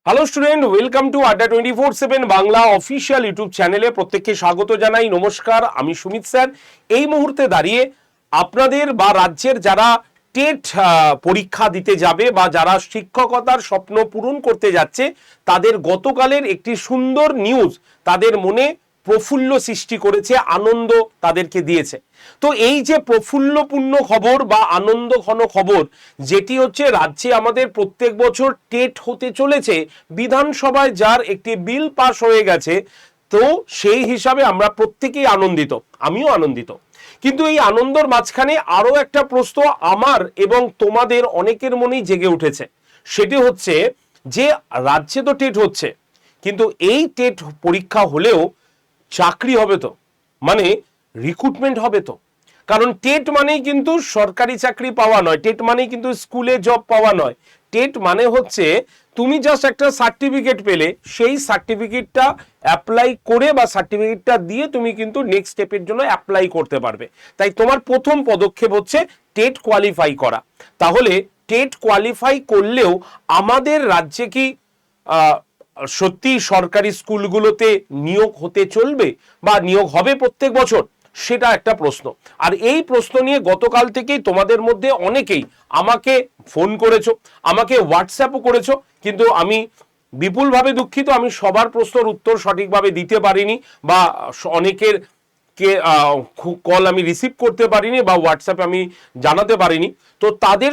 Hello student, welcome to আড্ডা 24/7 Bangla official YouTube চ্যানেলে প্রত্যেককে স্বাগত জানাই। নমস্কার, আমি সুমিত স্যার। এই মুহূর্তে দাঁড়িয়ে আপনাদের বা রাজ্যের যারা টেট পরীক্ষা দিতে যাবে বা যারা শিক্ষকতার স্বপ্ন পূরণ করতে যাচ্ছে, তাদের গতকালের একটি সুন্দর নিউজ তাদের মনে প্রফুল্ল সৃষ্টি করেছে, আনন্দ তাদেরকে দিয়েছে। তো এই যে প্রফুল্লপূর্ণ খবর বা আনন্দ ঘন খবর, যেটি হচ্ছে রাজ্যে আমাদের প্রত্যেক বছর টেট হতে চলেছে, বিধানসভায় যার একটি বিল পাস হয়ে গেছে, তো সেই হিসাবে আমরা প্রত্যেকেই আনন্দিত, আমিও আনন্দিত। কিন্তু এই আনন্দর মাঝখানে আরো একটা প্রশ্ন আমার এবং তোমাদের অনেকের মনেই জেগে উঠেছে। সেটি হচ্ছে যে রাজ্যে তো টেট হচ্ছে, কিন্তু এই টেট পরীক্ষা হলেও চাকরি হবে তো, মানে রিক্রুটমেন্ট হবে তো? কারণ টেট মানেই কিন্তু সরকারি চাকরি পাওয়া নয়, টেট মানেই কিন্তু স্কুলে জব পাওয়া নয়। টেট মানে হচ্ছে তুমি জাস্ট একটা সার্টিফিকেট পেলে, সেই সার্টিফিকেটটা অ্যাপ্লাই করে বা সার্টিফিকেটটা দিয়ে তুমি কিন্তু নেক্সট স্টেপের জন্য অ্যাপ্লাই করতে পারবে। তাই তোমার প্রথম পদক্ষেপ হচ্ছে টেট কোয়ালিফাই করা। তাহলে টেট কোয়ালিফাই করলেও আমাদের রাজ্যে কি সত্যি সরকারি স্কুলগুলোতে নিয়োগ হতে চলবে বা নিয়োগ হবে প্রত্যেক বছর? সেটা একটা প্রশ্ন। আর এই প্রশ্ন নিয়ে গতকাল থেকেই তোমাদের মধ্যে অনেকেই আমাকে ফোন করেছো, আমাকে হোয়াটসঅ্যাপও করেছো, কিন্তু আমি বিপুলভাবে দুঃখিত, আমি সবার প্রশ্নের উত্তর সঠিকভাবে দিতে পারিনি বা অনেকের কল আমি রিসিভ করতে পারিনি বা হোয়াটসঅ্যাপে আমি জানাতে পারিনি। তো তাদের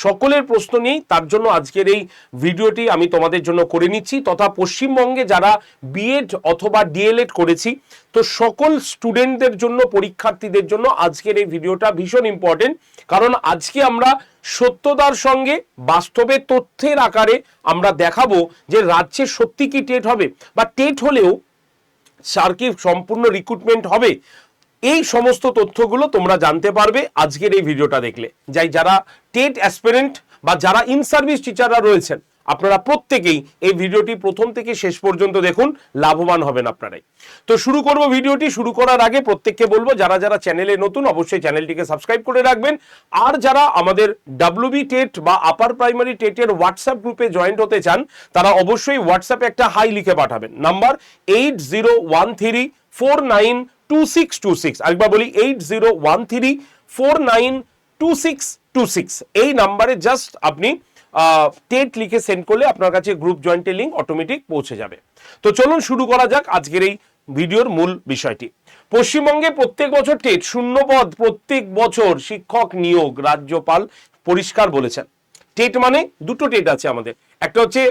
সকলের প্রশ্ন নিয়েই তার জন্য আজকের এই ভিডিওটি আমি তোমাদের জন্য করে নিচ্ছি। তথা পশ্চিমবঙ্গে যারা বিএড অথবা ডিএলএড করেছি, তো সকল স্টুডেন্টদের জন্য, পরীক্ষার্থীদের জন্য আজকের এই ভিডিওটা ভীষণ ইম্পর্টেন্ট। কারণ আজকে আমরা সত্যতার সঙ্গে বাস্তবে তথ্যের আকারে আমরা দেখাবো যে রাজ্যে সত্যি কি টেট হবে, বা টেট হলেও স্যার কি সম্পূর্ণ রিক্রুটমেন্ট হবে। এই সমস্ত তথ্যগুলো তোমরা জানতে পারবে আজকের এই ভিডিওটা দেখলে। যারা টেট অ্যাসপিরেন্ট বা যারা ইন সার্ভিস টিচাররা রয়েছেন, আপনারা প্রত্যেকেই এই ভিডিওটি প্রথম থেকে শেষ পর্যন্ত দেখুন, লাভবান হবেন আপনারাই। তো শুরু করব ভিডিওটি। শুরু করার আগে প্রত্যেককে বলবো, যারা যারা চ্যানেলে নতুন অবশ্যই চ্যানেলটিকে সাবস্ক্রাইব করে রাখবেন। আর যারা আমাদের ডাব্লিউবি টেট বা আপার প্রাইমারি টেটের হোয়াটসঅ্যাপ গ্রুপে জয়েন্ট হতে চান, তারা অবশ্যই হোয়াটসঅ্যাপে একটা হাই লিখে পাঠাবেন। নাম্বার 8013492626। আরেকবার বলি, 8013492626। এই নাম্বারে জাস্ট আপনি টেট লিখে সেন্ড করলে আপনার কাছে গ্রুপ জয়েন্টের লিঙ্ক অটোমেটিক পৌঁছে যাবে। তো চলুন শুরু করা যাক আজকের এই ভিডিওর মূল বিষয়টি। পশ্চিমবঙ্গে প্রত্যেক বছর টেট শূন্য পদ, প্রত্যেক বছর শিক্ষক নিয়োগ রাজ্যপাল পরিষ্কার বলেছেন। টেট মানে দুটো টেট আছে আমাদের, একটা হচ্ছে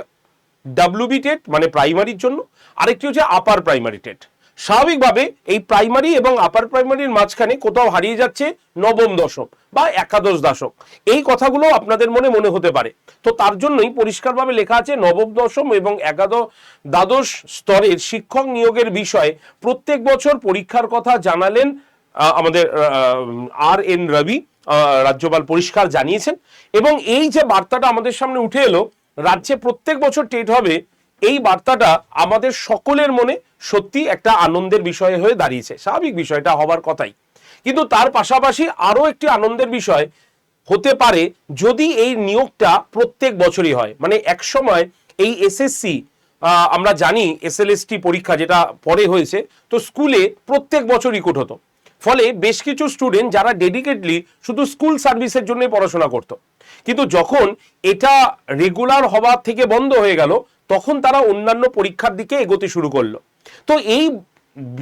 ডাব্লিউবি টেট মানে প্রাইমারির জন্য, আরেকটি হচ্ছে আপার প্রাইমারি টেট। স্বাভাবিকভাবে এই প্রাইমারি এবং আপার প্রাইমারির মাঝখানে কোথাও হারিয়ে যাচ্ছে নবম দশম বা একাদশ দশম, এই কথাগুলো আপনাদের মনে হতে পারে। তো তার জন্যই পরিষ্কারভাবে লেখা আছে নবম দশম এবং দ্বাদশ স্তরের শিক্ষক নিয়োগের বিষয়ে প্রত্যেক বছর পরীক্ষার কথা জানালেন আমাদের RN রবি, রাজ্যপাল পরিষ্কার জানিয়েছেন। এবং এই যে বার্তাটা আমাদের সামনে উঠে এলো, রাজ্যে প্রত্যেক বছর টেট হবে, এই বার্তাটা আমাদের সকলের মনে সত্যি একটা আনন্দের বিষয় হয়ে দাঁড়িয়েছে। স্বাভাবিক বিষয়টা হবার কথাই, কিন্তু তার পাশাপাশি আরো একটি আনন্দের বিষয় হতে পারে যদি এই নিয়োগটা প্রত্যেক বছরই হয়। মানে এক সময় এই এসএসসি, আমরা জানি এসএলএসটি পরীক্ষা যেটা পরে হয়েছে, তো স্কুলে প্রত্যেক বছর রিক্রুট হতো। ফলে বেশ কিছু স্টুডেন্ট যারা ডেডিকেটলি শুধু স্কুল সার্ভিসের জন্য পড়াশোনা করত, কিন্তু যখন এটা রেগুলার হওয়ার থেকে বন্ধ হয়ে গেল, তখন তারা অন্যান্য পরীক্ষার দিকে এগোতে শুরু করলো। তো এই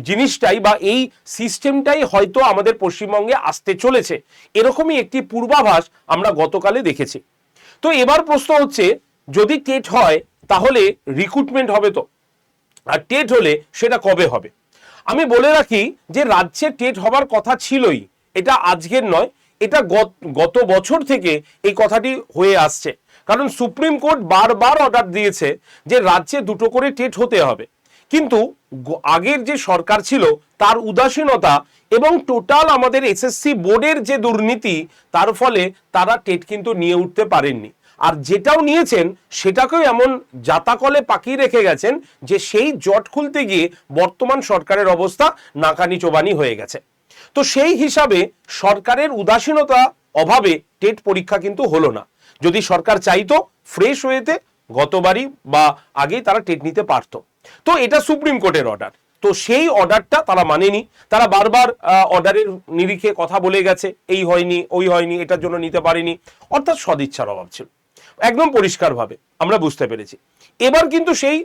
জিনিসটাই বা এই সিস্টেমটাই হয়তো আমাদের পশ্চিমবঙ্গে আসতে চলেছে, এরকমই একটি পূর্বাভাস আমরা গতকালে দেখেছি। তো এবার প্রশ্ন হচ্ছে, যদি টেট হয় তাহলে রিক্রুটমেন্ট হবে তো, আর টেট হলে সেটা কবে হবে? আমি বলে রাখি যে রাজ্যে টেট হবার কথা ছিলই, এটা আজকের নয়, এটা গত বছর থেকে এই কথাটি হয়ে আসছে। কারণ সুপ্রিম কোর্ট বারবার অর্ডার দিয়েছে যে রাজ্যে দুটো করে টেট হতে হবে, কিন্তু আগের যে সরকার ছিল তার উদাসীনতা এবং টোটাল আমাদের এসএসসি বোর্ডের যে দুর্নীতি, তার ফলে তারা টেট কিন্তু নিয়ে উঠতে পারেননি। আর যেটাও নিয়েছেন সেটাকেও এমন জাতাকলে পাকিয়ে রেখে গেছেন যে সেই জট খুলতে গিয়ে বর্তমান সরকারের অবস্থা নাকানি চোবানি হয়ে গেছে। তো সেই হিসাবে সরকারের উদাসীনতা অভাবে টেট পরীক্ষা কিন্তু হলো না। যদি সরকার চাইতো ফ্রেশ ওয়েতে গতবারই বা আগেই তারা টেট নিতে পারতো। তো এটা সুপ্রিম কোর্টের অর্ডার, তো সেই অর্ডারটা তারা মানেনি। তারা বারবার অর্ডারের নিরিখে কথা বলে গেছে, এই হয়নি ওই হয়নি, এটার জন্য নিতে পারিনি, অর্থাৎ সদিচ্ছার অভাব ছিল, একদম পরিষ্কারভাবে আমরা বুঝতে পেরেছি। এবার কিন্তু সেই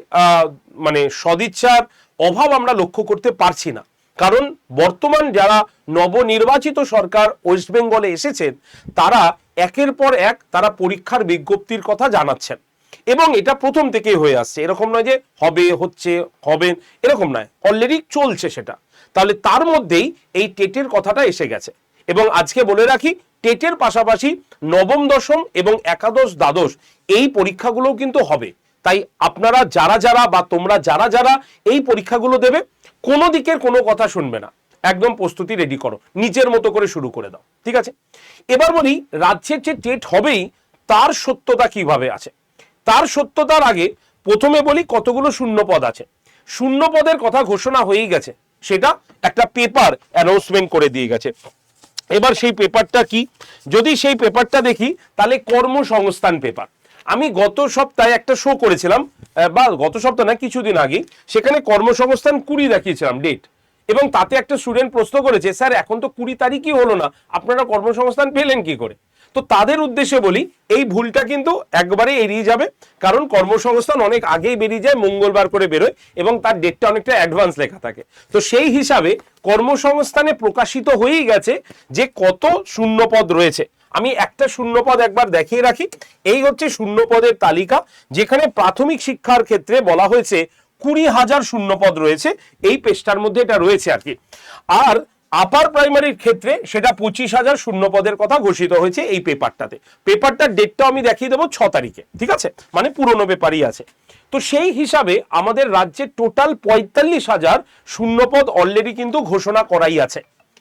মানে সদিচ্ছার অভাব আমরা লক্ষ্য করতে পারছি না, কারণ বর্তমান যারা নবনির্বাচিত সরকার ওয়েস্ট বেঙ্গলে এসেছেন তারা একের পর এক তারা পরীক্ষার বিজ্ঞপ্তির কথা জানাচ্ছেন, এবং এটা প্রথম থেকেই হয়ে আসছে, এরকম নয় যে হবে হচ্ছে হবে এরকম নয়, অলরেডি চলছে সেটা। তাহলে তার মধ্যেই এই টেটের কথাটা এসে গেছে, এবং আজকে বলে রাখি টেটের পাশাপাশি নবম দশম এবং একাদশ দ্বাদশ এই পরীক্ষাগুলোও কিন্তু হবে। তাই আপনারা যারা যারা বা তোমরা যারা যারা এই পরীক্ষাগুলো দেবে, কোনো দিকের কোনো কথা শুনবে না, একদম প্রস্তুতি রেডি করো, নিজের মতো করে শুরু করে দাও, ঠিক আছে। এবার বলি রাজ্যের যে টেট হবেই তার সত্যতা কিভাবে আছে। তার সত্যতার আগে প্রথমে বলি কতগুলো শূন্য পদ আছে। শূন্য পদের কথা ঘোষণা হয়েই গেছে, সেটা একটা পেপার অ্যানাউন্সমেন্ট করে দিয়ে গেছে। এবার সেই পেপারটা কি, যদি সেই পেপারটা দেখি তাহলে কর্মসংস্থান পেপার। আমি গত সপ্তাহে একটা শো করেছিলাম, বা গত সপ্তাহ না কিছুদিন আগে, সেখানে কর্মসংস্থান 20 দেখিয়েছিলাম ডেট, এবং তাতে একটা স্টুডেন্ট প্রশ্ন করেছে, স্যার এখন তো 20 তারিখই হলো না, আপনারা কর্মসংস্থান পেলেন কি করে। তো তাদের উদ্দেশ্যে বলি এই ভুলটা কিন্তু একবারে এড়িয়ে যাবে, কারণ কর্মসংস্থান অনেক আগেই বেরিয়ে যায়, মঙ্গলবার করে বেরোয় এবং তার ডেটটা অনেকটা অ্যাডভান্স লেখা থাকে। তো সেই হিসাবে কর্মসংস্থানে প্রকাশিত হয়েই গেছে যে কত শূন্যপদ রয়েছে। আমি একটা শূন্যপদ একবার দেখিয়ে রাখি। এই হচ্ছে শূন্যপদের তালিকা, যেখানে প্রাথমিক শিক্ষার ক্ষেত্রে বলা হয়েছে 20,000 শূন্যপদ রয়েছে, এই পেজটার মধ্যে এটা রয়েছে আর কি। আর আপার প্রাইমারির ক্ষেত্রে সেটা 25,000 শূন্যপদের কথা ঘোষিত হয়েছে এই পেপারটাতে। পেপারটার ডেটটা আমি দেখিয়ে দেবো 6 তারিখে, ঠিক আছে, মানে পুরনো পেপারই আছে। তো সেই হিসাবে আমাদের রাজ্যে টোটাল 45,000 শূন্যপদ অলরেডি কিন্তু ঘোষণা করাই আছে।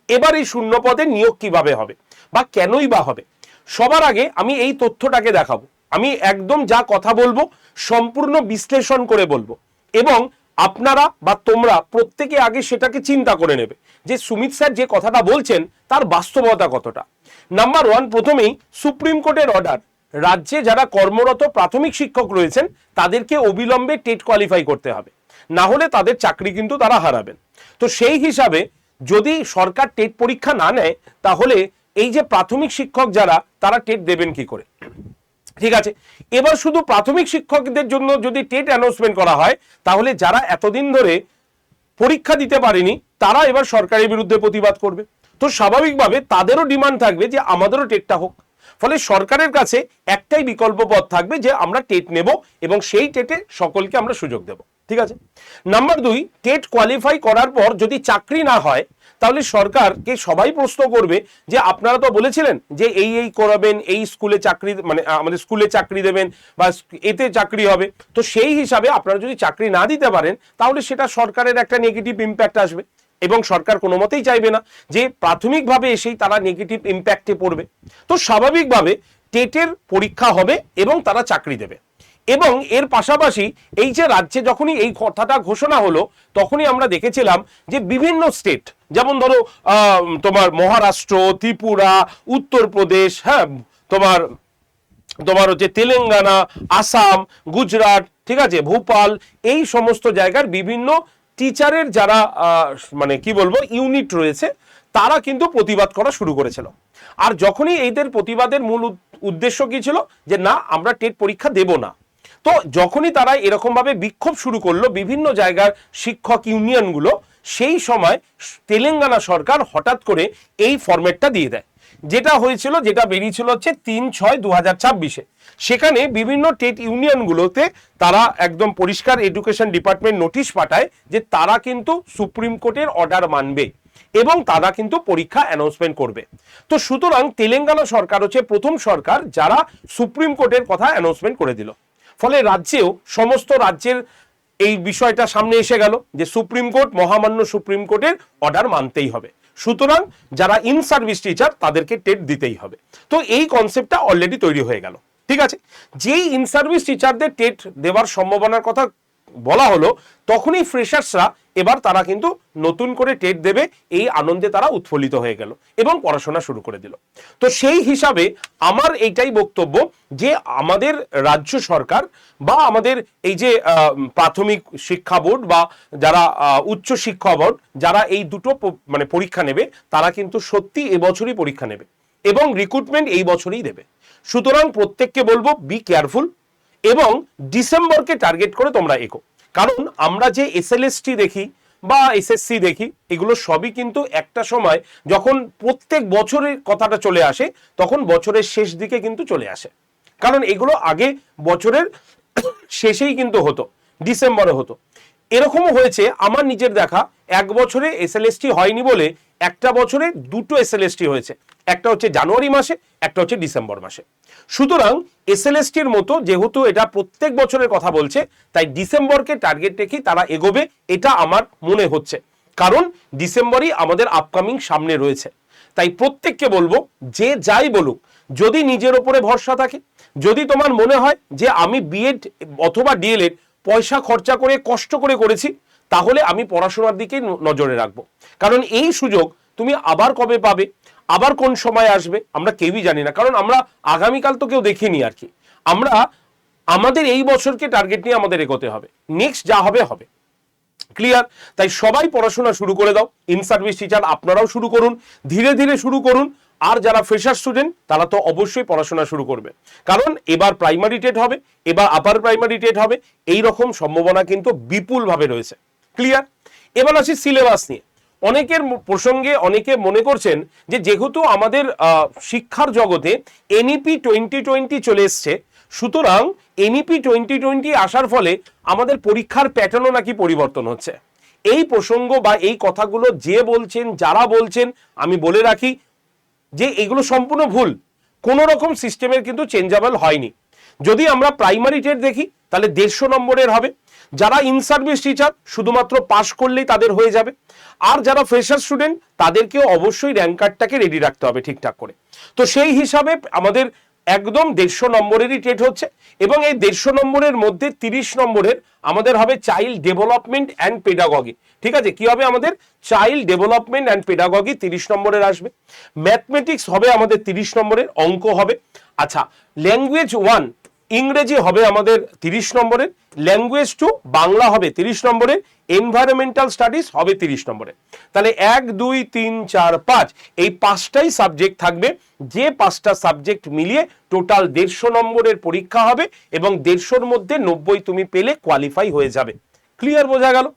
এবার এই শূন্যপদের নিয়োগ কিভাবে হবে বা কেনই বা হবে, সবার আগে আমি এই তথ্যটাকে দেখাবো। আমি একদম যা কথা বলবো সম্পূর্ণ বিশ্লেষণ করে বলবো, এবং আপনারা বা তোমরা প্রত্যেকে আগে সেটাকে চিন্তা করে নেবে যে সুমিত স্যার যে কথাটা বলছেন তার বাস্তবতা কতটা। নাম্বার 1, প্রথমেই সুপ্রিম কোর্টের অর্ডার, রাজ্যে যারা কর্মরত প্রাথমিক শিক্ষক রয়েছেন তাদেরকে অবিলম্বে টেট কোয়ালিফাই করতে হবে, না হলে তাদের চাকরি কিন্তু তারা হারাবেন। তো সেই হিসাবে যদি সরকার টেট পরীক্ষা না নেয়, তাহলে এই যে প্রাথমিক শিক্ষক যারা তারা টেট দেবেন কি করে, ঠিক আছে। এবার শুধু প্রাথমিক শিক্ষকদের জন্য যদি টেট অ্যানাউন্সমেন্ট করা হয়, তাহলে যারা এতদিন ধরে পরীক্ষা দিতে পারেনি তারা এবার সরকারের বিরুদ্ধে প্রতিবাদ করবে। তো স্বাভাবিকভাবে তাদেরও ডিমান্ড থাকবে যে আমাদেরও টেটটা হোক। ফলে সরকারের কাছে একটাই বিকল্প পথ থাকবে যে আমরা টেট নেব এবং সেই টেটে সকলকে আমরা সুযোগ দেব, ঠিক আছে। নাম্বার 2, টেট কোয়ালিফাই করার পর যদি চাকরি না হয়, তাহলে সরকারকে সবাই প্রশ্ন করবে যে আপনারা তো বলেছিলেন যে এই করাবেন, এই স্কুলে চাকরি, মানে আমাদের স্কুলে চাকরি দেবেন বা এতে চাকরি হবে। তো সেই হিসাবে আপনারা যদি চাকরি না দিতে পারেন, তাহলে সেটা সরকারের একটা নেগেটিভ ইম্প্যাক্ট আসবে, এবং সরকার কোনো মতেই চাইবে না যে প্রাথমিকভাবে এসেই তারা নেগেটিভ ইম্প্যাক্টে পড়বে। তো স্বাভাবিকভাবে টেটের পরীক্ষা হবে এবং তারা চাকরি দেবে। এবং এর পাশাপাশি এই যে রাজ্যে যখনই এই কথাটা ঘোষণা হলো, তখনই আমরা দেখেছিলাম যে বিভিন্ন স্টেট, যেমন ধরো তোমার মহারাষ্ট্র, ত্রিপুরা, উত্তরপ্রদেশ, হ্যাঁ তোমার হচ্ছে তেলেঙ্গানা, আসাম, গুজরাট, ঠিক আছে, ভোপাল, এই সমস্ত জায়গার বিভিন্ন টিচারের যারা মানে কি বলবো ইউনিট রয়েছে, তারা কিন্তু প্রতিবাদ করা শুরু করেছিল। আর যখনই এইদের প্রতিবাদের মূল উদ্দেশ্য কি ছিল যে না আমরা টেট পরীক্ষা দেব না, তো যখনই তারা এরকম ভাবে বিক্ষোভ শুরু করলো বিভিন্ন জায়গার শিক্ষক ইউনিয়নগুলো, সেই সময় তেলেঙ্গানা সরকার হঠাৎ করে এই ফরম্যাটটা দিয়ে দেয়। যেটা হয়েছিল, যেটা বেরিয়েছিল হচ্ছে 3/6/2026-এ। সেখানে বিভিন্ন টেট ইউনিয়নগুলোতে তারা একদম পরিষ্কার এডুকেশন ডিপার্টমেন্ট নোটিশ পাঠায় যে তারা কিন্তু সুপ্রিম কোর্টের অর্ডার মানবে এবং তারা কিন্তু পরীক্ষা অ্যানাউন্সমেন্ট করবে। তো সুতরাং তেলেঙ্গানা সরকার হচ্ছে প্রথম সরকার যারা সুপ্রিম কোর্টের কথা অ্যানাউন্সমেন্ট করে দিল। ফলে রাজ্যেও সমস্ত রাজ্যের এই বিষয়টা সামনে এসে গেল যে সুপ্রিম কোর্ট, মহামান্য সুপ্রিম কোর্টের অর্ডার মানতেই হবে, সুতরাং যারা ইন সার্ভিস টিচার তাদেরকে টেট দিতেই হবে। তো এই কনসেপ্টটা অলরেডি তৈরি হয়ে গেল, ঠিক আছে। যেই ইন সার্ভিস টিচারদের টেট দেওয়ার সম্ভাবনার কথা বলা হলো, তখনই ফ্রেশার্সরা এবার তারা কিন্তু নতুন করে টেট দেবে, এই আনন্দে তারা উৎফুল্লিত হয়ে গেল এবং পড়াশোনা শুরু করে দিল। তো সেই হিসাবে আমার এইটাই বক্তব্য যে আমাদের রাজ্য সরকার বা আমাদের এই যে প্রাথমিক শিক্ষা বোর্ড বা যারা উচ্চ শিক্ষা বোর্ড যারা এই দুটো মানে পরীক্ষা নেবে, তারা কিন্তু সত্যি এবছরই পরীক্ষা নেবে এবং রিক্রুটমেন্ট এই বছরই দেবে। সুতরাং প্রত্যেককে বলবো বি কেয়ারফুল এবং ডিসেম্বরকে টার্গেট করে তোমরা এগো। কারণ আমরা যে এসএলএসটি দেখি বা এসএসসি দেখি, এগুলো সবই কিন্তু একটা সময় যখন প্রত্যেক বছরের কথাটা চলে আসে, তখন বছরের শেষ দিকে কিন্তু চলে আসে। কারণ এগুলো আগে বছরের শেষেই কিন্তু হতো, ডিসেম্বরে হতো। এরকমও হয়েছে আমার নিজের দেখা, এক বছরে এসএলএসটি হয়নি বলে একটা বছরে দুটো এসএলএসটি হয়েছে, একটা হচ্ছে জানুয়ারি মাসে, একটা হচ্ছে ডিসেম্বর মাসে। সুতরাং এসএলএসটির মতো যেহেতু এটা প্রত্যেক বছরের কথা বলছে, তাই ডিসেম্বরকে টার্গেট রেখেই তারা এগোবে, এটা আমার মনে হচ্ছে। কারণ ডিসেম্বরই আমাদের আপকামিং সামনে রয়েছে। তাই প্রত্যেককে বলবো, যে যাই বলুক, যদি নিজের ওপরে ভরসা থাকে, যদি তোমার মনে হয় যে আমি বিএড অথবা ডিএলএড পয়সা খরচা করে কষ্ট করে করেছি, তাহলে আমি পড়াশোনার দিকে নজরে রাখবো। কারণ এই সুযোগ তুমি আবার কবে পাবে, আবার কোন সময় আসবে, আমরা কেউই জানি না। কারণ আমরা আগামীকাল তো কেউ দেখিনি আর কি। আমরা আমাদের এই বছরকে টার্গেট নিয়ে আমাদের এগোতে হবে, নেক্সট যা হবে হবে। ক্লিয়ার? তাই সবাই পড়াশোনা শুরু করে দাও। ইন সার্ভিস টিচার আপনারাও শুরু করুন, ধীরে ধীরে শুরু করুন। আর যারা ফ্রেশার স্টুডেন্ট তারা তো অবশ্যই পড়াশোনা শুরু করবে, কারণ এবার প্রাইমারি টেট হবে, এবার আপার প্রাইমারি টেট হবে, এই রকম সম্ভাবনা কিন্তু বিপুলভাবে রয়েছে। ক্লিয়ার? এবার আসি সিলেবাস নিয়ে। অনেকের প্রসঙ্গে অনেকে মনে করছেন যে যেহেতু আমাদের শিক্ষার জগতে এনইপি 2020 চলে এসছে, সুতরাং এনইপি 2020 আসার ফলে আমাদের পরীক্ষার প্যাটার্নও নাকি পরিবর্তন হচ্ছে। এই প্রসঙ্গ বা এই কথাগুলো যে বলছেন, যারা বলছেন, আমি বলে রাখি যে এগুলো সম্পূর্ণ ভুল। কোন রকম সিস্টেমের কিন্তু চেঞ্জেবল হয়নি। যদি আমরা প্রাইমারি টেট দেখি তাহলে 150 নম্বরের হবে। যারা ইন সার্ভিস টিচার শুধুমাত্র পাস করলেই তাদের হয়ে যাবে। আর যারা ফ্রেশার স্টুডেন্ট তাদেরকেও অবশ্যই র্যাঙ্ক কার্ডটাকে রেডি রাখতে হবে ঠিকঠাক করে। তো সেই হিসাবে আমাদের একদম 150 নম্বরেরই টেট হচ্ছে এবং এই 150 নম্বরের মধ্যে 30 নম্বরের আমাদের হবে চাইল্ড ডেভেলপমেন্ট অ্যান্ড পেডাগজি। ঠিক আছে, কি হবে আমাদের? চাইল্ড ডেভেলপমেন্ট অ্যান্ড পেডাগজি 30 নম্বরের আসবে। ম্যাথমেটিক্স হবে আমাদের 30 নম্বরের, অঙ্ক হবে। আচ্ছা, ল্যাঙ্গুয়েজ 1 ইংরেজি হবে আমাদের 30 নম্বরের, ল্যাঙ্গুয়েজ 2 বাংলা হবে 30 নম্বরের, এনভায়রনমেন্টাল স্টাডিজ হবে 30 নম্বরের। তাহলে 1 2 3 4 5 এই 5টাই সাবজেক্ট থাকবে। যে 5টা সাবজেক্ট মিলিয়ে টোটাল 150 নম্বরের পরীক্ষা হবে এবং 150-র মধ্যে 90 তুমি পেলে কোয়ালিফাই হয়ে যাবে। ক্লিয়ার? বোঝা গেল?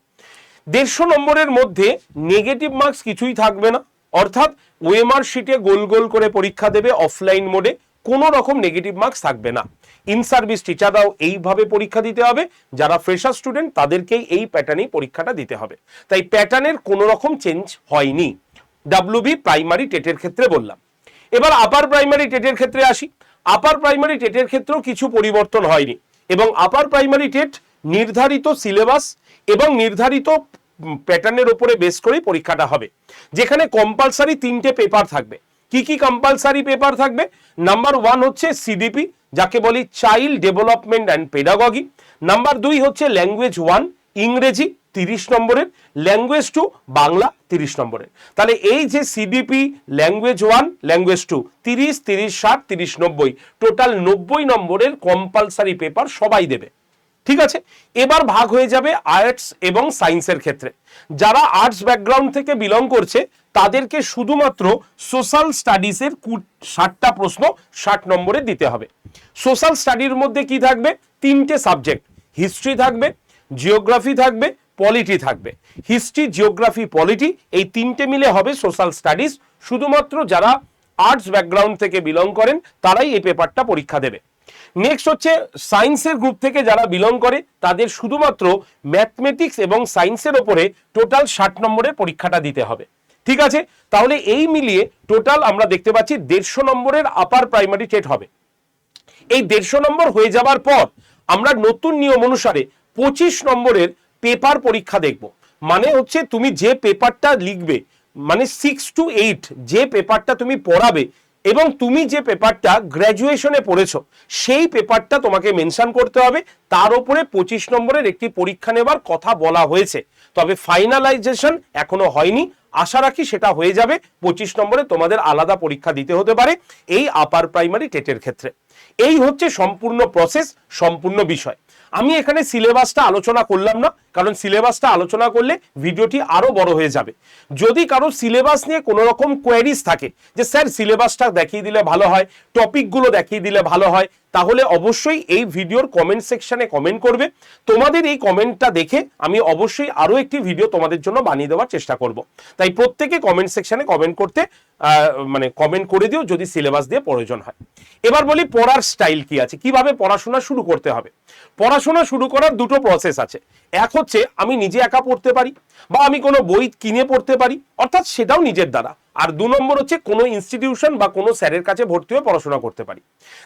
150 নম্বরের মধ্যে নেগেটিভ মার্কস কিছুই থাকবে না, অর্থাৎ ওএমআর শিটে গোল গোল করে পরীক্ষা দেবে অফলাইন মোডে, কোনো রকম নেগেটিভ মার্কস থাকবে না। ইন সার্ভিস টিচাররাও এইভাবে পরীক্ষা দিতে হবে, যারা ফ্রেশার স্টুডেন্ট তাদেরকেই এই প্যাটার্নেই পরীক্ষাটা দিতে হবে। তাই প্যাটার্নের কোনো রকম চেঞ্জ হয়নি। ডাব্লিউবি প্রাইমারি টেটের ক্ষেত্রে বললাম। এবার আপার প্রাইমারি টেটের ক্ষেত্রে আসি। আপার প্রাইমারি টেটের ক্ষেত্রেও কিছু পরিবর্তন হয়নি এবং আপার প্রাইমারি টেট নির্ধারিত সিলেবাস এবং নির্ধারিত প্যাটার্নের উপরে বেস করেই পরীক্ষাটা হবে, যেখানে কম্পালসারি 3টে পেপার থাকবে। কি কি কম্পালসারি পেপার থাকবে? নাম্বার 1 হচ্ছে সিডিপি, যাকে বলি child development and pedagogy. Number 2 হচ্ছে ল্যাঙ্গুয়েজ 1 ইংরেজি 30 নম্বরের, ল্যাঙ্গুয়েজ 2 বাংলা 30 নম্বরের। তাহলে এই যে সিডিপি, ল্যাঙ্গুয়েজ 1, ল্যাঙ্গুয়েজ 2 30 30 60 30 90 টোটাল 90 নম্বরের কম্পালসারি পেপার সবাই দেবে। ঠিক আছে, এবার ভাগ হয়ে যাবে আর্টস এবং সায়েন্সের ক্ষেত্রে। যারা আর্টস ব্যাকগ্রাউন্ড থেকে বিলং করছে তাদেরকে শুধুমাত্র সোশ্যাল স্টাডিজের 60টা প্রশ্ন 60 নম্বরে দিতে হবে। সোশ্যাল স্টাডির মধ্যে কি থাকবে? 3টে সাবজেক্ট, হিস্ট্রি থাকবে, জিওগ্রাফি থাকবে, পলিটি থাকবে। হিস্ট্রি, জিওগ্রাফি, পলিটি এই 3টে মিলে হবে সোশ্যাল স্টাডিজ। শুধুমাত্র যারা আর্টস ব্যাকগ্রাউন্ড থেকে বিলং করেন তারাই এই পেপারটা পরীক্ষা দেবে। নেক্সট হচ্ছে সায়েন্সের গ্রুপ থেকে যারা বিলং করে তাদের শুধুমাত্র ম্যাথমেটিক্স এবং সায়েন্সের ওপরে টোটাল 60 নম্বরের পরীক্ষাটা দিতে হবে। ঠিক আছে, তাহলে এই মিলিয়ে টোটাল আমরা দেখতে পাচ্ছি 150 নম্বরের আপার প্রাইমারি টেট হবে। এই 150 নম্বর হয়ে যাবার পর আমরা নতুন নিয়ম অনুসারে 25 নম্বরের পেপার পরীক্ষা দেখব। মানে হচ্ছে তুমি যে পেপারটা লিখবে, মানে 6 to 8 যে পেপারটা তুমি পড়াবে, এবং তুমি যে পেপারটা গ্র্যাজুয়েশনে পড়েছো সেই পেপারটা তোমাকে মেনশন করতে হবে, তার উপরে 25 নম্বরের একটি পরীক্ষা নেবার কথা বলা হয়েছে। তবে ফাইনালাইজেশন এখনো হয়নি, আশা রাখি সেটা হয়ে যাবে। 25 নম্বরে তোমাদের আলাদা পরীক্ষা দিতে হতে পারে এই আপার প্রাইমারি টেটের ক্ষেত্রে। এই হচ্ছে সম্পূর্ণ প্রসেস, সম্পূর্ণ বিষয়। আমি এখানে সিলেবাসটা আলোচনা করলাম না, কারণ সিলেবাসটা আলোচনা করলে ভিডিওটি আরো বড় হয়ে যাবে। যদি কারো সিলেবাস নিয়ে কোনো রকম কোয়েরিজ থাকে যে স্যার সিলেবাসটা দেখিয়ে দিলে ভালো হয়, টপিকগুলো দেখিয়ে দিলে ভালো হয়, তাহলে অবশ্যই এই ভিডিওর কমেন্ট সেকশনে কমেন্ট করবে। তোমাদের এই কমেন্টটা দেখে আমি অবশ্যই আরো একটি ভিডিও তোমাদের জন্য বানিয়ে দেওয়ার চেষ্টা করব। তাই প্রত্যেকে কমেন্ট সেকশনে কমেন্ট করতে কমেন্ট করে দিও যদি সিলেবাস দিয়ে প্রয়োজন হয়। এবার বলি পড়ার স্টাইল কি আছে, কিভাবে পড়াশোনা শুরু করতে হবে। পড়াশোনা শুরু করার দুটো প্রসেস আছে। এক হচ্ছে আমি নিজে একা পড়তে পারি, বা আমি কোনো বই কিনে পড়তে পারি, অর্থাৎ সেটাও নিজের দ্বারা। আর 2 নম্বর হচ্ছে কোনো ইনস্টিটিউশন বা কোনো স্যারের কাছে ভর্তি হয়ে পড়াশোনা করতে পারি।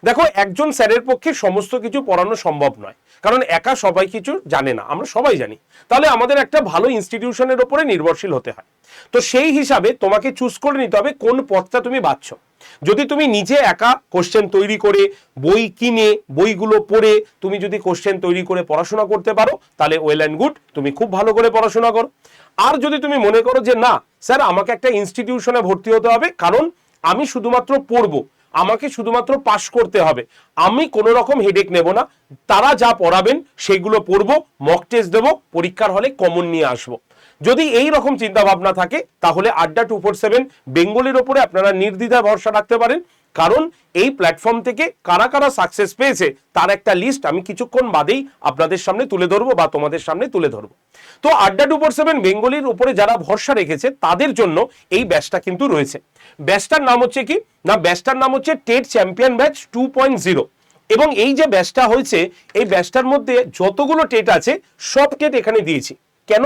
দেখো, একজন স্যারের পক্ষে সমস্ত কিছু পড়ানো সম্ভব নয়, কারণ একা সবাই কিছু জানে না, আমরা সবাই জানি। তাহলে আমাদের একটা ভালো ইনস্টিটিউশনের উপরে নির্ভরশীল হতে হয়। তো সেই হিসাবে তোমাকে চুজ করে নিতে হবে কোন পথটা তুমি বাছছো। যদি তুমি নিজে একা কোশ্চেন তৈরি করে, বই কিনে, বইগুলো পড়ে তুমি যদি কোশ্চেন তৈরি করে পড়াশোনা করতে পারো, তাহলে ওয়েল অ্যান্ড গুড, তুমি খুব ভালো করে পড়াশোনা করো। আর যদি তুমি মনে করো যে না স্যার আমাকে একটা ইনস্টিটিউশনে ভর্তি হতে হবে, কারণ আমি শুধুমাত্র পড়বো, আমাকে শুধুমাত্র পাশ করতে হবে, আমি কোনো রকম হেডেক নেব না, তারা যা পড়াবেন সেগুলো পড়বো, মক টেস্ট দেবো, পরীক্ষার হলে কমন নিয়ে আসবো, যদি এই রকম চিন্তা ভাবনা থাকে, তাহলে আড্ডা 247 বেঙ্গলির ওপরে আপনারা নির্দ্বিধায় ভরসা রাখতে পারেন। কারণ এই প্ল্যাটফর্ম থেকে কারা কারা সাকসেস পেয়েছে তার একটা লিস্ট আমি কিছুক্ষণ বাদেই আপনাদের সামনে তুলে ধরবো, বা তোমাদের সামনে তুলে ধরবো। তো আড্ডা 247 বেঙ্গলির উপরে যারা ভরসা রেখেছে তাদের জন্য এই ব্যাচটা কিন্তু রয়েছে। ব্যাচটার নাম হচ্ছে কি না, ব্যাচটার নাম হচ্ছে টেট চ্যাম্পিয়ন ব্যাচ 2.0। এবং এই যে ব্যাচটা হয়েছে, এই ব্যাচটার মধ্যে যতগুলো টেট আছে সব টেট এখানে দিয়েছি। কেন?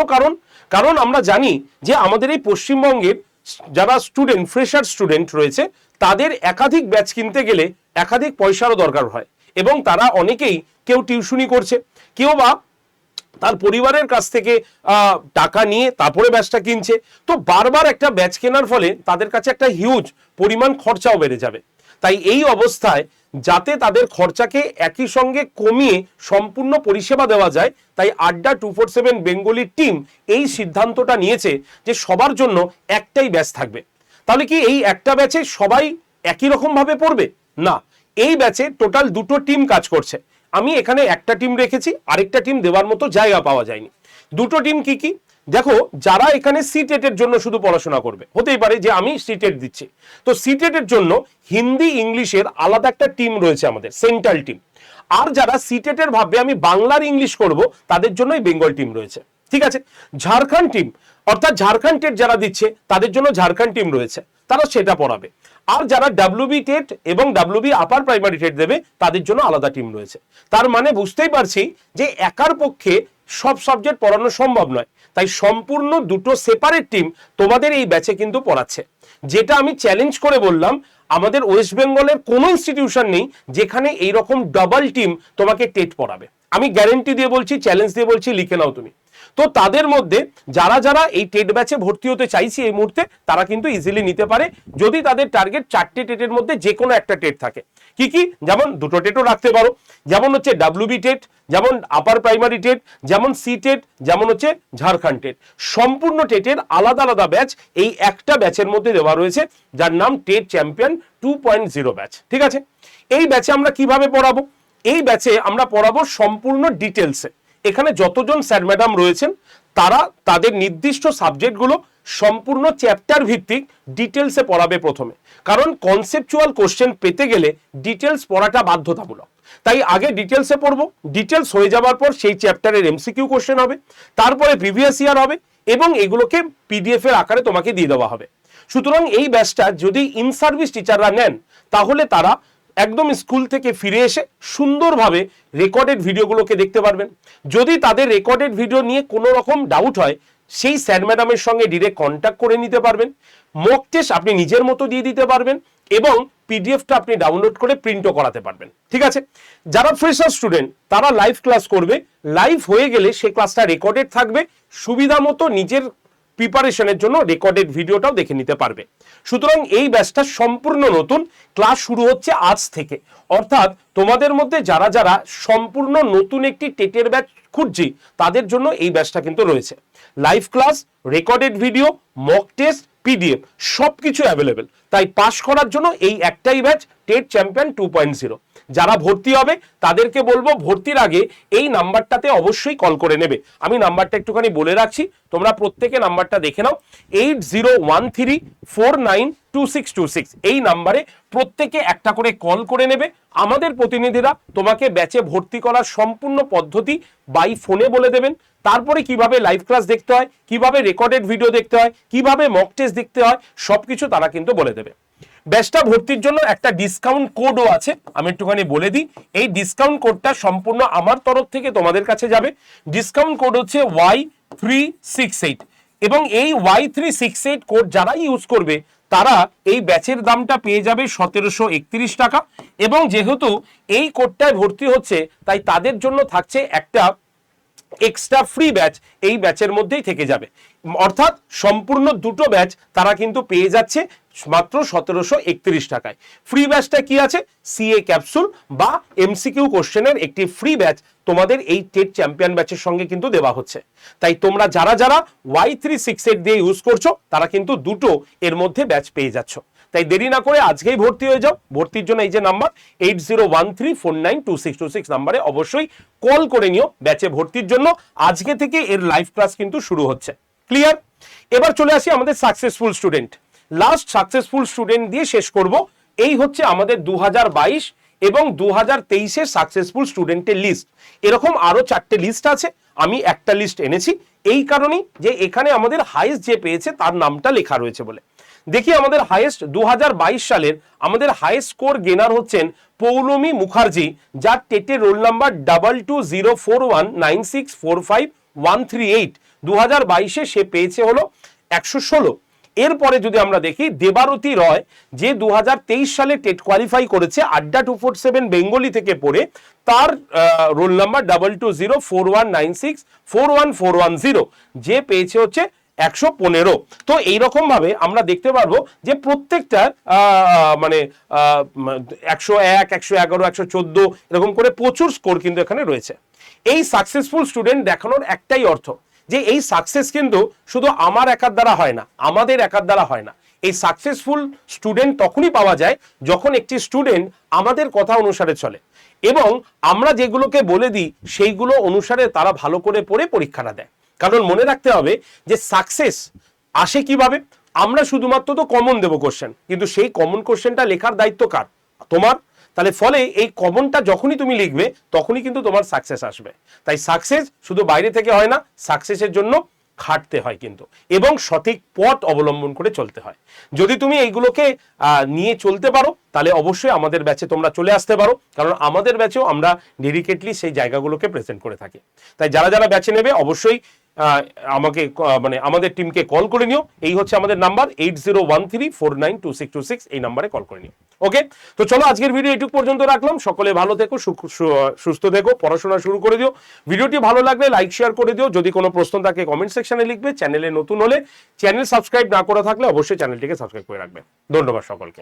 কারণ আমরা জানি যে আমাদের এই পশ্চিমবঙ্গের যারা স্টুডেন্ট, ফ্রেশার স্টুডেন্ট রয়েছে, তাদের একাধিক ব্যাচ কিনতে গেলে একাধিক পয়সারও দরকার হয়, এবং তারা অনেকেই, কেউ টিউশনি করছে, কেউ বা তার পরিবারের কাছ থেকে টাকা নিয়ে তারপরে ব্যাচটা কিনছে। তো বারবার একটা ব্যাচ কেনার ফলে তাদের কাছে একটা হিউজ পরিমাণ খরচাও বেড়ে যাবে। তাই এই অবস্থায় যাতে তাদের খরচাকে একই সঙ্গে কমিয়ে সম্পূর্ণ পরিষেবা দেওয়া যায়, তাই আড্ডা 247 বেঙ্গলি টিম এই সিদ্ধান্তটা নিয়েছে যে সবার জন্য একটাই ব্যাচ থাকবে। তাহলে কি এই একটা ব্যাচে সবাই একই রকম ভাবে পড়বে? না, এই ব্যাচে টোটাল 2টো টিম কাজ করছে। আমি এখানে একটা টিম রেখেছি, আরেকটা টিম দেওয়ার মতো জায়গা পাওয়া যায়নি। 2টো টিম কি কি দেখো, যারা এখানে সিটেটের জন্য শুধু পড়াশোনা করবে, হতেই পারে যে আমি সিটেট দিচ্ছি, তো সিটেটের জন্য হিন্দি ইংলিশের আলাদা একটা টিম রয়েছে আমাদের, সেন্ট্রাল টিম। আর যারা সিটেটের ভাববে আমি বাংলার ইংলিশ করব, তাদের জন্যই বেঙ্গল টিম রয়েছে। ঠিক আছে, ঝাড়খণ্ড টিম, অর্থাৎ ঝাড়খণ্ড টেট যারা দিচ্ছে তাদের জন্য ঝাড়খণ্ড টিম রয়েছে, তারা সেটা পড়াবে। আর যারা ডাব্লিউবি টেট এবং ডাব্লিউবি আপার প্রাইমারি টেট দেবে, তাদের জন্য আলাদা টিম রয়েছে। তার মানে বুঝতেই পারছি যে একার পক্ষে সব সাবজেক্ট পড়ানো সম্ভব নয়, তাই সম্পূর্ণ 2টো সেপারেট টিম তোমাদের এই ব্যাচে কিন্তু পড়াচ্ছে। যেটা আমি চ্যালেঞ্জ করে বললাম, আমাদের ওয়েস্ট বেঙ্গলের কোনো ইনস্টিটিউশন নেই যেখানে এইরকম ডাবল টিম তোমাকে টেট পড়াবে। আমি গ্যারেন্টি দিয়ে বলছি, চ্যালেঞ্জ দিয়ে বলছি, লিখে নাও তুমি। তো তাদের মধ্যে যারা যারা এই টেট ব্যাচে ভর্তি হতে চাইছে এই মুহূর্তে, তারা কিন্তু ইজিলি নিতে পারে, যদি তাদের টার্গেট 4টে টেটের মধ্যে যে কোনো একটা টেট থাকে। কি কি? যেমন 2টো টেটও রাখতে পারো, যেমন হচ্ছে ডাব্লিউবি টেট, যেমন আপার প্রাইমারি টেট, যেমন সি টেট, যেমন হচ্ছে ঝাড়খণ্ড টেট। সম্পূর্ণ টেটের আলাদা আলাদা ব্যাচ এই একটা ব্যাচের মধ্যে দেওয়া রয়েছে, যার নাম টেট চ্যাম্পিয়ন 2.0 ব্যাচ। ঠিক আছে, এই ব্যাচে আমরা কিভাবে পড়াবো? এই ব্যাচে আমরা পড়াবো সম্পূর্ণ ডিটেলসে। এখানে যতজন স্যার ম্যাডাম রয়েছেন তারা তাদের নির্দিষ্ট সাবজেক্টগুলো সম্পূর্ণ চ্যাপ্টার ভিত্তিক ডিটেলসে পড়াবে প্রথমে, কারণ কনসেপচুয়াল কোশ্চেন পেতে গেলে ডিটেলস পড়াটা বাধ্যতামূলক। তাই আগে ডিটেলসে পড়বো, ডিটেলস হয়ে যাওয়ার পর সেই চ্যাপ্টারের এমসিকিউ কোশ্চেন হবে, তারপরে প্রিভিয়াস ইয়ার হবে, এবং এগুলোকে পিডিএফ এর আকারে তোমাকে দিয়ে দেওয়া হবে। সুতরাং এই ব্যাচটা যদি ইন সার্ভিস টিচাররা নেন, তাহলে তারা একদম স্কুল থেকে ফিরে এসে সুন্দরভাবে রেকর্ডেড ভিডিওগুলোকে দেখতে পারবেন। যদি তাদের রেকর্ডেড ভিডিও নিয়ে কোনো রকম ডাউট হয়, সেই স্যার ম্যাডামের সঙ্গে ডিরেক্ট কন্ট্যাক্ট করে নিতে পারবেন, মক টেস্ট আপনি নিজের মতো দিয়ে দিতে পারবেন, এবং পিডিএফটা আপনি ডাউনলোড করে প্রিন্টও করাতে পারবেন। ঠিক আছে, যারা ফ্রেশার স্টুডেন্ট তারা লাইভ ক্লাস করবে, লাইভ হয়ে গেলে সেই ক্লাসটা রেকর্ডেড থাকবে, সুবিধা মতো নিজের প্রিপারেশনের জন্য রেকর্ডেড ভিডিওটাও দেখে নিতে পারবে। সুতরাং এই ব্যাচটা সম্পূর্ণ নতুন, ক্লাস শুরু হচ্ছে আজ থেকে। অর্থাৎ তোমাদের মধ্যে যারা যারা সম্পূর্ণ নতুন একটি টেটের ব্যাচ খুঁজছি তাদের জন্য এই ব্যাচটা কিন্তু রয়েছে। Live class, recorded video, mock test, PDF সবকিছু অ্যাভেলেবেল। তাই পাস করার জন্য এই একটাই ব্যাচ, টেট চ্যাম্পিয়ন 2.0। যারা ভর্তি হবে তাদেরকে বলবো ভর্তির আগে এই নাম্বারটাতে অবশ্যই কল করে নেবে। আমি নাম্বারটা একটুখানি বলে রাখছি, তোমরা প্রত্যেকে নাম্বারটা দেখে নাও। 8013492626 এই নাম্বারে প্রত্যেকে একটা করে কল করে নেবে। আমাদের প্রতিনিধিরা তোমাকে ব্যাচে ভর্তি করার সম্পূর্ণ পদ্ধতি বাই ফোনে বলে দেবেন। তারপরে কিভাবে লাইভ ক্লাস দেখতে হয়, কিভাবে রেকর্ডেড ভিডিও দেখতে হয়, কিভাবে মক টেস্ট দেখতে হয়, সবকিছু তারা কিন্তু বলে দেবে। ব্যাচটা ভর্তির জন্য একটা ডিসকাউন্ট কোডও আছে, আমি একটুখানি বলে দিই। এই ডিসকাউন্ট কোডটা সম্পূর্ণ আমার তরফ থেকে তোমাদের কাছে যাবে। ডিসকাউন্ট কোড হচ্ছে Y368 এবং এই Y368 কোড যারা ইউজ করবে তারা এই ব্যাচের দামটা পেয়ে যাবে 1731 টাকা। এবং যেহেতু এই কোডটায় ভর্তি হচ্ছে তাই তাদের জন্য থাকছে একটা এক্সট্রা ফ্রি ব্যাচ, এই ব্যাচের মধ্যেই থেকে যাবে। অর্থাৎ সম্পূর্ণ দুটো ব্যাচ তারা কিন্তু পেয়ে যাচ্ছে মাত্র 1731 টাকায়। ফ্রি ব্যাচটা কি আছে? সিএ ক্যাপসুল বা এমসিকিউ কোশ্চেনের একটি ফ্রি ব্যাচ তোমাদের এই টেট চ্যাম্পিয়ন ব্যাচের সঙ্গে কিন্তু দেওয়া হচ্ছে। তাই তোমরা যারা যারা Y368 দিয়ে ইউজ করছো তারা কিন্তু দুটো এর মধ্যে ব্যাচ পেয়ে যাচ্ছ। তাই দেরি না করে আজকেই ভর্তি হয়ে যাও। ভর্তির জন্য এই যে নাম্বার 8013492626 নাম্বারে অবশ্যই কল করে নিও ব্যাচে ভর্তির জন্য। আজকে থেকে এর লাইভ ক্লাস কিন্তু শুরু হচ্ছে। ক্লিয়ার? এবার চলে আসি আমাদের successful student. Last successful student দিয়ে শেষ করব। এই হচ্ছে আমাদের 2022 এবং 2023-এর সাকসেসফুল স্টুডেন্টের লিস্ট। এরকম আরো 4টে লিস্ট আছে, আমি একটা লিস্ট এনেছি এই কারণেই যে এখানে আমাদের হাইয়েস্ট যে পেয়েছে তার নামটা লেখা রয়েছে বলে। দেখি আমাদের হাইয়েস্ট 2022 সালের আমাদের হাইয়েস্ট স্কোর গেনার হচ্ছেন পৌলমী মুখার্জি, যার টেটের রোল নাম্বার 220419645138। 2022-এ সে পেয়েছে হলো 116। এরপরে যদি আমরা দেখি দেবারতী রয়, যে 2023 সালে টেট কোয়ালিফাই করেছে আড্ডা 247 বেঙ্গলি থেকে পড়ে, তার রোল নাম্বার 220419641410, যে পেয়েছে হচ্ছে 115। তো এইরকম ভাবে আমরা দেখতে পারবো যে প্রত্যেকটা মানে 101, 111, 114 এরকম করে প্রচুর স্কোর কিন্তু এখানে রয়েছে। এই সাকসেসফুল স্টুডেন্ট দেখানোর একটাই অর্থ যে এই সাকসেস কিন্তু শুধু আমার একার দ্বারা হয় না, আমাদের একার দ্বারা হয় না। এই সাকসেসফুল স্টুডেন্ট তখনই পাওয়া যায় যখন একটি স্টুডেন্ট আমাদের কথা অনুসারে চলে এবং আমরা যেগুলোকে বলে দিই সেইগুলো অনুসারে তারা ভালো করে পড়ে পরীক্ষাটা দেয়। কারণ মনে রাখতে হবে যে সাকসেস আসে কিভাবে? আমরা শুধুমাত্র তো কমন দেবো কোশ্চেন, কিন্তু সেই কমন কোশ্চেনটা লেখার দায়িত্ব কার? তোমার। তাহলে ফলে এই কমনটা যখনই তুমি লিখবে তখনই কিন্তু তোমার সাকসেস আসবে। তাই সাকসেস শুধু বাইরে থেকে হয় না, সাকসেসের জন্য খাটতে হয় কিন্তু, এবং সঠিক পথ অবলম্বন করে চলতে হয়। যদি তুমি এইগুলোকে নিয়ে চলতে পারো তাহলে অবশ্যই আমাদের ব্যাচে তোমরা চলে আসতে পারো, কারণ আমাদের ব্যাচেও আমরা ডেডিকেটলি সেই জায়গাগুলোকে প্রেজেন্ট করে থাকি। তাই যারা যারা ব্যাচে নেবে অবশ্যই আমাকে মানে আমাদের টিমকে কল করে নিও। এই হচ্ছে আমাদের নাম্বার 8013492626, এই নাম্বারে কল করে নিও। ওকে, তো চলো আজকের ভিডিও এটুকু পর্যন্ত রাখলাম। সকলে ভালো থেকো, সুস্থ থেকো, পড়াশোনা শুরু করে দিও। ভিডিওটি ভালো লাগলে লাইক শেয়ার করে দিও। যদি কোনো প্রশ্ন থাকে কমেন্ট সেকশনে লিখবে। চ্যানেলে নতুন হলে, চ্যানেল সাবস্ক্রাইব না করা থাকলে অবশ্যই চ্যানেলটিকে সাবস্ক্রাইব করে রাখবে। ধন্যবাদ সকলকে।